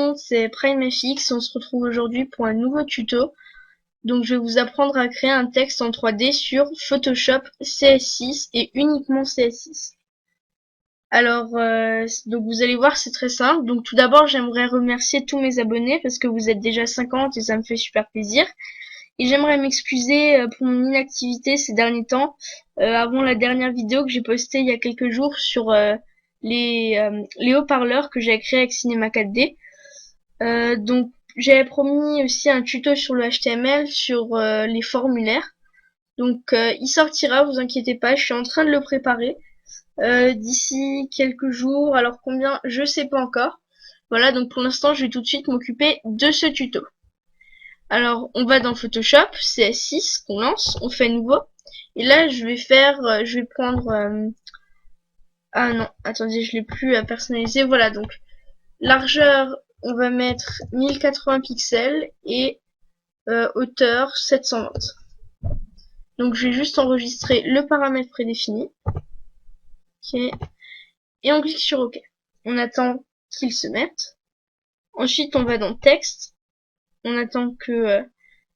monde, c'est PrimeFX. On se retrouve aujourd'hui pour un nouveau tuto. Donc je vais vous apprendre à créer un texte en 3D sur Photoshop CS6 et uniquement CS6. Alors, donc vous allez voir, c'est très simple. Donc tout d'abord, j'aimerais remercier tous mes abonnés parce que vous êtes déjà 50 et ça me fait super plaisir. Et j'aimerais m'excuser pour mon inactivité ces derniers temps, avant la dernière vidéo que j'ai postée il y a quelques jours sur les haut-parleurs que j'ai créés avec Cinema 4D. Donc j'avais promis aussi un tuto sur le HTML, sur les formulaires. Donc il sortira, vous inquiétez pas, je suis en train de le préparer d'ici quelques jours. Alors combien, je sais pas encore. Voilà, donc pour l'instant je vais tout de suite m'occuper de ce tuto. Alors on va dans Photoshop, CS6 qu'on lance, on fait nouveau. Et là je vais prendre ah non, attendez, je l'ai plus à personnaliser. Voilà, donc largeur, on va mettre 1080 pixels et hauteur 720. Donc je vais juste enregistrer le paramètre prédéfini. Ok. Et on clique sur OK. On attend qu'il se mette. Ensuite on va dans texte. On attend que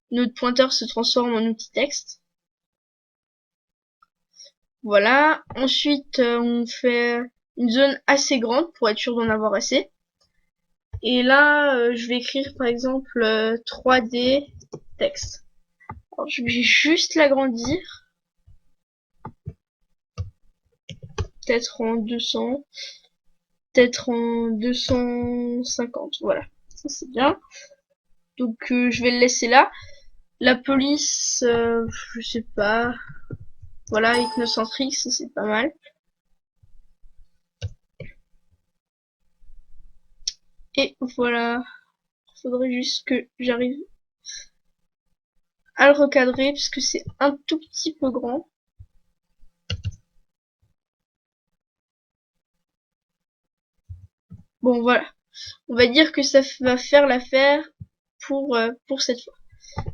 notre pointeur se transforme en outil texte. Voilà. Ensuite on fait une zone assez grande pour être sûr d'en avoir assez. Et là je vais écrire par exemple 3D texte. Alors, je vais juste l'agrandir. Peut-être en 200. Peut-être en 250. Voilà. Ça c'est bien. Donc je vais le laisser là. La police, je sais pas. Voilà, Hypnocentrique, ça c'est pas mal. Et voilà. Faudrait juste que j'arrive à le recadrer parce que c'est un tout petit peu grand. Bon voilà. On va dire que ça va faire l'affaire pour cette fois.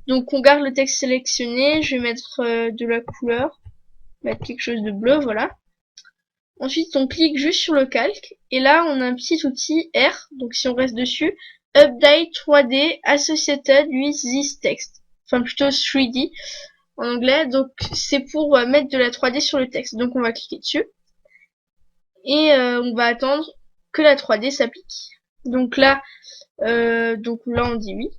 Donc on garde le texte sélectionné. Je vais mettre de la couleur. Mettre quelque chose de bleu, voilà. Ensuite, on clique juste sur le calque. Et là, on a un petit outil R. Donc, si on reste dessus, Update 3D Associated with this text. Enfin, plutôt 3D en anglais. Donc, c'est pour mettre de la 3D sur le texte. Donc, on va cliquer dessus. Et on va attendre que la 3D s'applique. Donc là, on dit oui.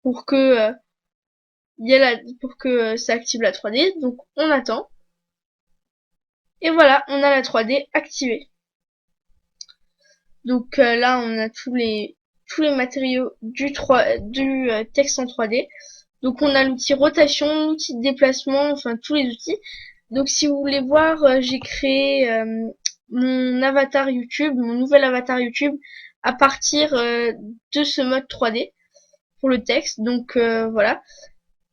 Pour que pour que ça active la 3D. Donc, on attend. Et voilà, on a la 3D activée. Donc là, on a tous les matériaux du texte en 3D. Donc on a l'outil rotation, l'outil de déplacement, enfin tous les outils. Donc si vous voulez voir, j'ai créé mon avatar YouTube, mon nouvel avatar YouTube à partir de ce mode 3D pour le texte. Donc voilà.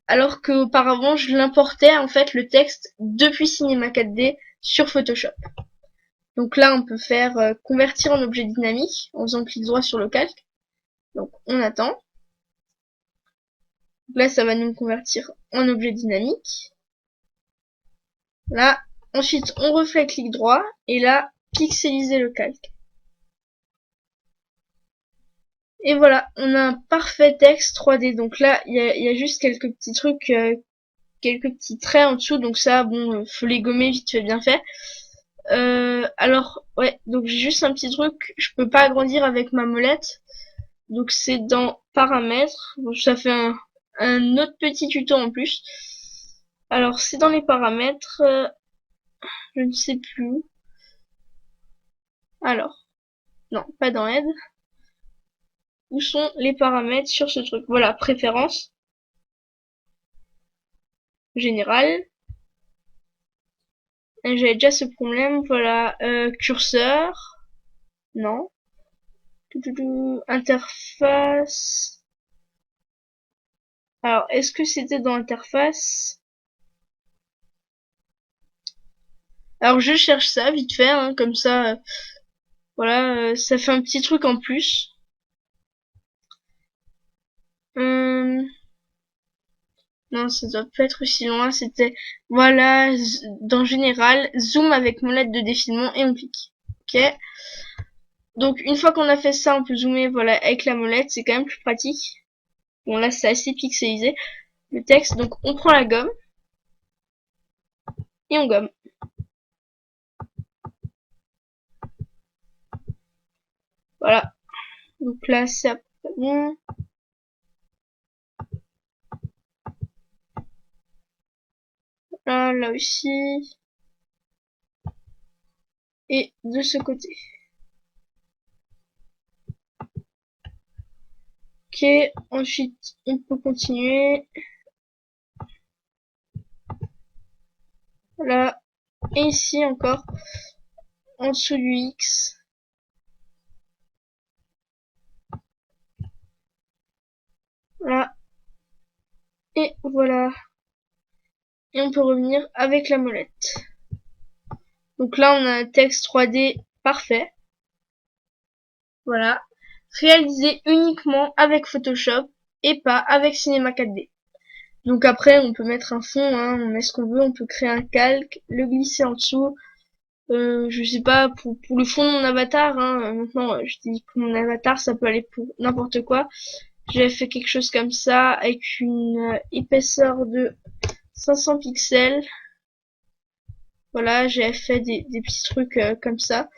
Alors qu'auparavant, je l'importais en fait le texte depuis Cinema 4D sur Photoshop. Donc là, on peut faire convertir en objet dynamique en faisant clic droit sur le calque. Donc on attend. Donc là, ça va nous convertir en objet dynamique. Là, ensuite, on refait clic droit et là, pixeliser le calque. Et voilà, on a un parfait texte 3D. Donc là, il y a juste quelques petits trucs, quelques petits traits en dessous. Donc ça, bon, faut les gommer vite fait bien fait. Alors, ouais, donc j'ai juste un petit truc. Je peux pas agrandir avec ma molette. Donc c'est dans paramètres. Bon, ça fait un autre petit tuto en plus. Alors c'est dans les paramètres. Je ne sais plus. Alors, non, pas dans aide. Où sont les paramètres sur ce truc? Voilà, préférences. Général. J'avais déjà ce problème. Voilà, curseur. Non. Interface. Alors, est-ce que c'était dans interface? Alors, je cherche ça vite fait, hein, comme ça. Voilà, ça fait un petit truc en plus. Non, ça doit pas être aussi loin. C'était, voilà, dans général, zoom avec molette de défilement et on clique. Ok. Donc une fois qu'on a fait ça, on peut zoomer, voilà, avec la molette, c'est quand même plus pratique. Bon là c'est assez pixelisé le texte, donc on prend la gomme et on gomme. Voilà, donc là c'est à peu près bon. Là aussi. Et de ce côté. Ok, ensuite on peut continuer. Là, et ici encore, en dessous du X. Là, et voilà. Et on peut revenir avec la molette. Donc là, on a un texte 3D parfait. Voilà. Réalisé uniquement avec Photoshop et pas avec Cinema 4D. Donc après, on peut mettre un fond, hein, on met ce qu'on veut, on peut créer un calque, le glisser en dessous. Je sais pas, pour le fond de mon avatar, hein, maintenant je dis pour mon avatar, ça peut aller pour n'importe quoi. J'ai fait quelque chose comme ça, avec une épaisseur de 500 pixels. Voilà, j'ai fait des petits trucs comme ça.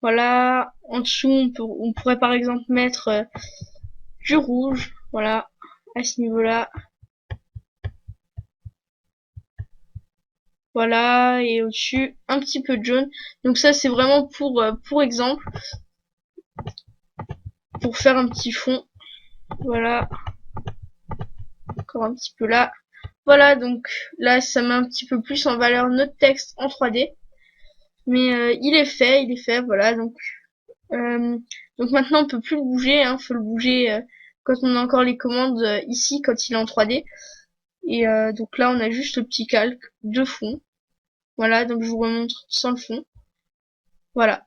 Voilà, en dessous, on pourrait par exemple mettre du rouge, voilà, à ce niveau-là. Voilà, et au-dessus, un petit peu de jaune. Donc ça, c'est vraiment pour exemple, pour faire un petit fond. Voilà, encore un petit peu là. Voilà, donc là, ça met un petit peu plus en valeur notre texte en 3D. Mais il est fait, voilà. Donc maintenant, on peut plus le bouger, hein, faut le bouger quand on a encore les commandes ici, quand il est en 3D. Et donc là, on a juste le petit calque de fond. Voilà, donc je vous remontre sans le fond. Voilà.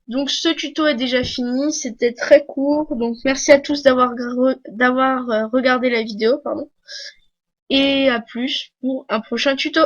Donc ce tuto est déjà fini, c'était très court. Donc merci à tous d'avoir regardé la vidéo, pardon. Et à plus pour un prochain tuto.